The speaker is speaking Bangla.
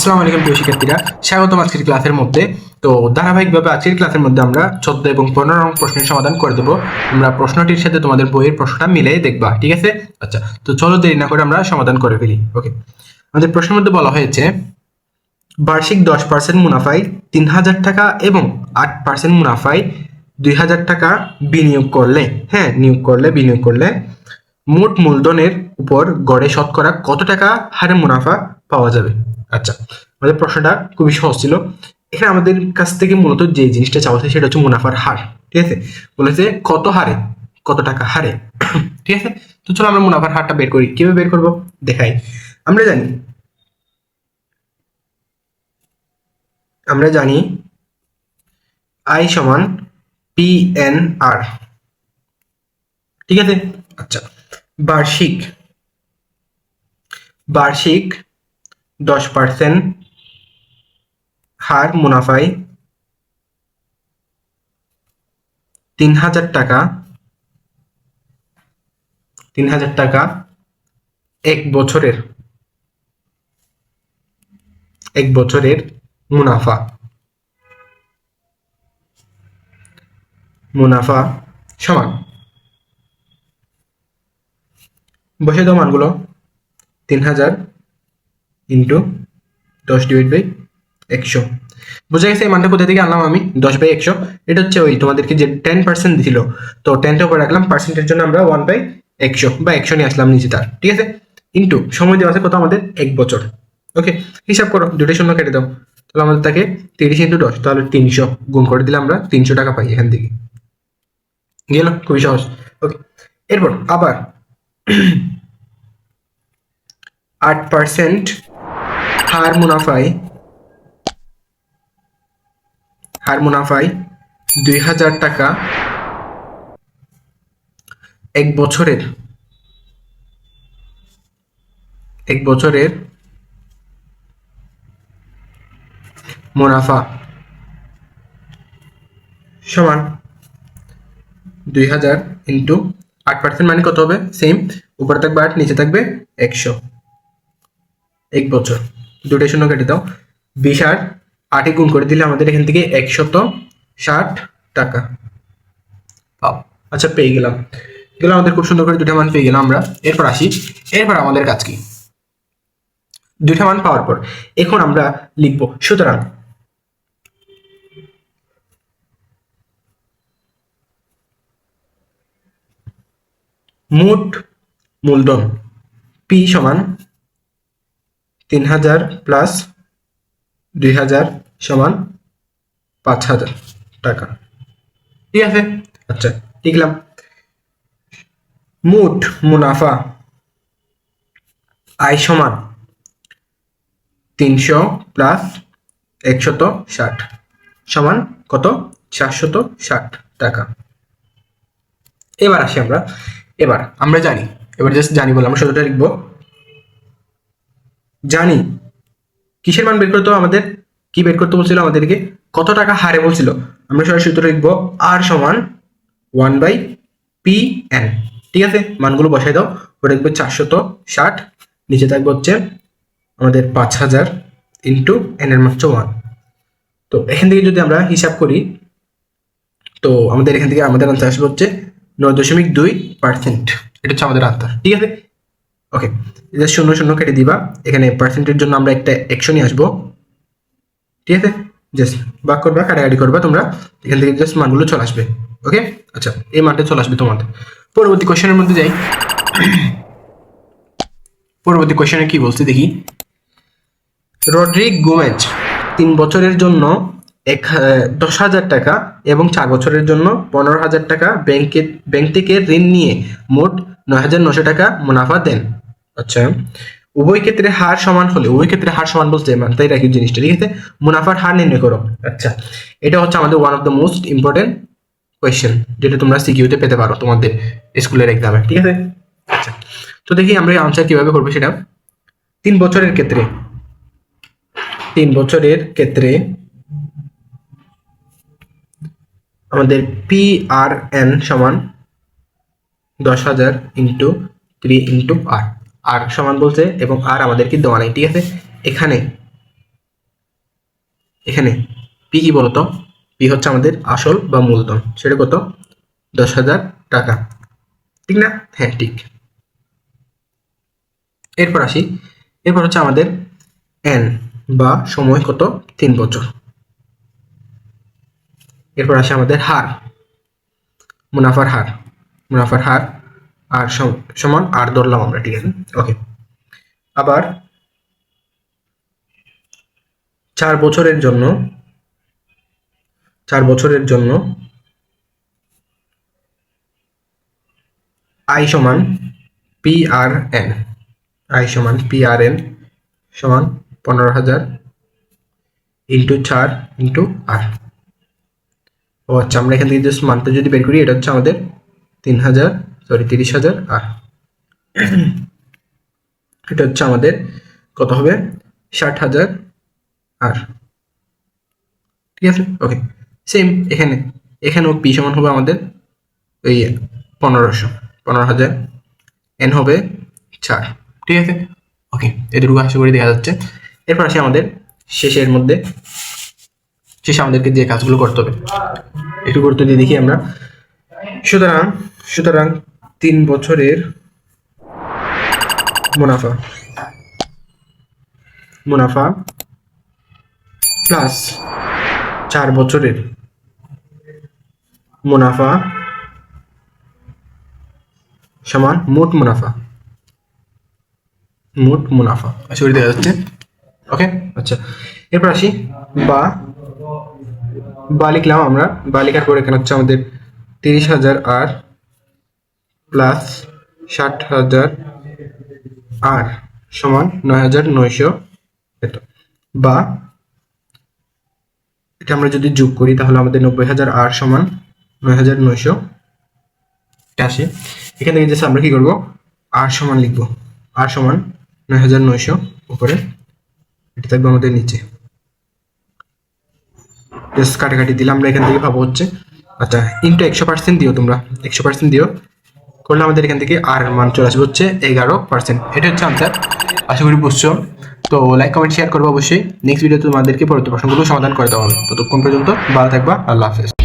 আসসালামু আলাইকুম প্রিয় শিক্ষার্থীরা, স্বাগতম আজকের ক্লাসের মধ্যে। তো ধারাবাহিকভাবে আজকের ক্লাসের মধ্যে আমরা 14 এবং 15 নং প্রশ্নের সমাধান করে দেবো। তোমরা প্রশ্নটির সাথে তোমাদের বইয়ের প্রশ্নটা মিলিয়ে দেখবা, ঠিক আছে? আচ্ছা, তো চলো দেরি না করে আমরা সমাধান করে ফেলি। ওকে, আমাদের প্রশ্নের মধ্যে বলা হয়েছে বার্ষিক 10% মুনাফায় 3000 টাকা এবং 8% মুনাফায় 2000 টাকা বিনিয়োগ করলে, বিনিয়োগ করলে মোট মূলধনের উপর গড়ে শতকরা কত টাকা হারে মুনাফা পাওয়া যাবে? আচ্ছা, আমাদের প্রশ্নটা খুবই সহজ ছিল। এখানে আমাদের কাছ থেকে মূলত যে জিনিসটা চাওয়া সেটা হচ্ছে মুনাফার হার, ঠিক আছে? বলেছে কত হারে, কত টাকা হারে। ঠিক আছে, তো চলো আমরা মুনাফার হারটা বের করি। কিভাবে বের করবো দেখাই। আমরা জানি আই সমান PNR, ঠিক আছে? আচ্ছা, বার্ষিক 10% হার মুনাফায় 3000 টাকা এক বছরের মুনাফা সমান, বসে দাও মানগুলো, 3000 ইন্টু 10/100। বোঝা গেছে এই মানটা কোথা থেকে আনলাম আমি? 10/100। এটা হচ্ছে ওই তোমাদেরকে যে 10% দিছিল, তো 10টা উপরে রাখলাম, পার্সেন্টের জন্য আমরা 1/100 বা 100 নিয়ে আসলাম নিচে তার, ঠিক আছে? ইন্টু সময় দেওয়া আছে কত আমাদের? 1 বছর। ওকে, হিসাব করো, দুটো শূন্য কেটে দাও, তাহলে আমাদের থাকে 30 ইন্টু 10, তাহলে 300 গুণ করে দিলে আমরা 300 টাকা পাই এখান থেকে। গেল, খুবই সহজ। ওকে, এরপর আবার 8% হার মুনাফায় 2000 টাকা এক বছরের মুনাফা সমান 2000 ইন্টু 8% মানে কত হবে? সেম, উপরে থাকবে 8, নিচে থাকবে 100। এক বছর, দুটো শূন্য কেটে দাও, 20 আর 8 গুণ করে দিলে আমাদের এখান থেকে 160 টাকা পাও। আচ্ছা, পেয়ে গেলাম আমাদের খুব সুন্দর করে দুটা মান পেয়ে গেলাম আমরা। এরপর আসি, এরপর আমাদের কাজ কি? দুইটা মান পাওয়ার পর এখন আমরা লিখবো, সুতরাং মোট মূলধন P সমান 3000 প্লাস 2000 সমান 5000 টাকা, ঠিক আছে? আচ্ছা, লিখলাম মোট মুনাফা আয় সমান 300 প্লাস 160 সমান কত? 460 টাকা। এবার আসি আমরা জানি, এবার জাস্ট জানি বলে আমরা শুধুটা লিখবো। জানি কিসের মান বের করতে হবে আমাদের? কি বের করতে বলছিল আমাদেরকে? কত টাকা হারে বলছিল? আমরা সরাসরি সূত্র লিখবো আর সমান 1/PN, ঠিক আছে? মানগুলো বসাই দাও, ওটা লিখবে 460, নিচে থাকবে হচ্ছে আমাদের 5000 ইন্টু এন এর মান 1। তো এখান থেকে যদি আমরা হিসাব করি, তো আমাদের এখান থেকে আমাদের আনসার আসবে হচ্ছে 9.2%। এটা হচ্ছে আমাদের আনসার, ঠিক আছে? ওকে, এটা শূন্য শূন্য কেটে দিবা, এখানে পার্সেন্টের জন্য আমরা একটা 100 নিয়ে আসবো, ঠিক আছে? জাস্ট ভাগ করবা, কাটাকাটি করবা, তোমরা এখান থেকে জাস্ট মানগুলো চলে আসবে। ওকে, আচ্ছা, এই মানটা চলে আসবে তোমাদের। পরবর্তী কোশ্চেনের মধ্যে যাই। পরবর্তী কোশ্চেনে কি বলছে দেখি। রড্রিক গোমেজ 3 বছরের জন্য 10,000 টাকা এবং 4 বছরের জন্য 15,000 টাকা ব্যাংক থেকে ঋণ নিয়ে মোট 9,900 টাকা মুনাফা দেন। আচ্ছা, উভয় ক্ষেত্রে হার সমান হলে, উভয় ক্ষেত্রে হার সমান বলতে মাথায় রাখি জিনিসটা, ঠিক আছে? মুনাফার হার নির্ণয় করো। আচ্ছা, এটা হচ্ছে আমাদের one of the most important question, যেটা তোমরা সিকিউতে পেতে পারো তোমাদের স্কুলের এক্সামে, ঠিক আছে? আচ্ছা, তো দেখি আমরা আনসার কিভাবে করবো সেটা। 3 বছরের ক্ষেত্রে আমাদের PRN সমান 10,000 ইন্টু 3 ইন্টু আর সমান বলছে, এবং আর আমাদেরকে দেওয়া নাই, ঠিক আছে? এখানে এখানে পি কি বলতো, পি হচ্ছে আমাদের আসল বা মূলধন, সেটা কত 10,000 টাকা, ঠিক না? হ্যাঁ ঠিক। এরপর আসি, এরপর হচ্ছে আমাদের এন বা সময় কত 3 বছর। এরপর আসে আমাদের হার, মুনাফার হার, মুনাফার হার আর সমান আর ধরলাম আমরা, ঠিক আছে ওকে। আবার 4 বছরের জন্য, 4 বছরের জন্য আই সমান পি আর এন, আই সমান পি আর এন সমান 15,000 ইন্টু 4 ইন্টু আর। ও আচ্ছা, আমরা এখান থেকে জাস্ট মানটা যদি বের করি, এটা হচ্ছে আমাদের 30,000 আর এটা হচ্ছে আমাদের কত হবে 60,000 আর, ঠিক আছে ওকে। সেম এখানে, এখানেও পি সমান হবে আমাদের ওই 15,000, এন হবে 4, ঠিক আছে ওকে। এটুকু আশা করি দেখা যাচ্ছে। এরপর আসি আমাদের শেষের মধ্যে, শেষে আমাদেরকে যে কাজগুলো করতে হবে একটু গুরুত্ব দিয়ে দেখি আমরা। সুতরাং সুতরাং 3 বছরের মুনাফা, মুনাফা প্লাস 4 বছরের মুনাফা সমান মোট মুনাফা, মোট মুনাফা আশা করি দেখা যাচ্ছে ওকে। আচ্ছা, এরপর আসি বা, বা লিখলাম আমরা, বা লেখার পর এখানে হচ্ছে আমাদের 30,000 আর প্লাস 60,000 আর সমান 9,900 এত, বা এটা আমরা যদি যোগ করি তাহলে আমাদের 90,000 আর সমান 9,900 আসে। এখান থেকে জাস্ট আমরা কি করবো, আর সমান লিখবো, আর সমান 9,900 উপরে, এটা থাকবে আমাদের নিচে, জাস্ট কাটাকাটি দিলে আমরা এখান থেকে পাবো হচ্ছে, আচ্ছা ইন্টু 100% দিও তোমরা, 100% দিও, করলে আমাদের এখান থেকে আর মান চলে আসবে হচ্ছে 11%। এটা হচ্ছে আনসার, আশা করি বুঝছো। তো লাইক কমেন্ট শেয়ার করবো অবশ্যই। নেক্সট ভিডিওতে তোমাদেরকে পরবর্তী প্রশ্নগুলো সমাধান করে দেওয়া হবে। ততক্ষণ পর্যন্ত ভালো থাকবা, আল্লাহ হাফেজ।